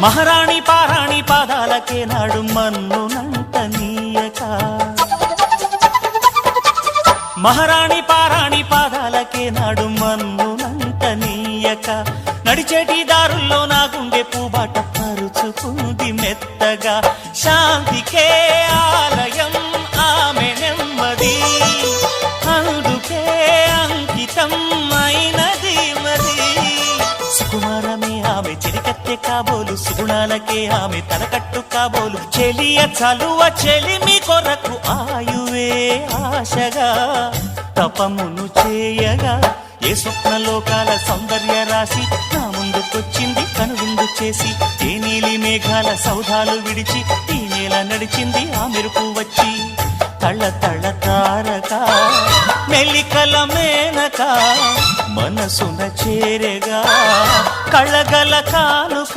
మహారాణి పారాణి పాదాలకే నాడు మన్నునంట నీయక మహారాణి పారాణి పాదాలకే నాడు మన్నునంట నీయక నడిచేటి దారుల్లో నా గుండె పూబాట పరుచుకుంది మెత్తగా శాంతికే ఆలయం ఆమె నెమ్మది అందుకే అంకితం అయినది మది సుకుమారమే ఆమె చెలికత్తె కాబోలు సుగుణాలకే ఆమె తలకట్టు కాబోలు చెలియ చలువ చెలిమి కొరకు ఆయువే ఆశగా తపమును చేయగా ఏ స్వప్నలోకాల సౌందర్య రాశి నా ముందుకొచ్చింది కనువిందు చేసి ఏ నీలి మేఘాల సౌధాలు విడిచి ఈ నేల నడిచింది ఆ మెరుపు వచ్చి తళ్ళ తళ్ళ తారక మెల్లికల మేనక మనసున చేరగా కళ్ళగల కానుక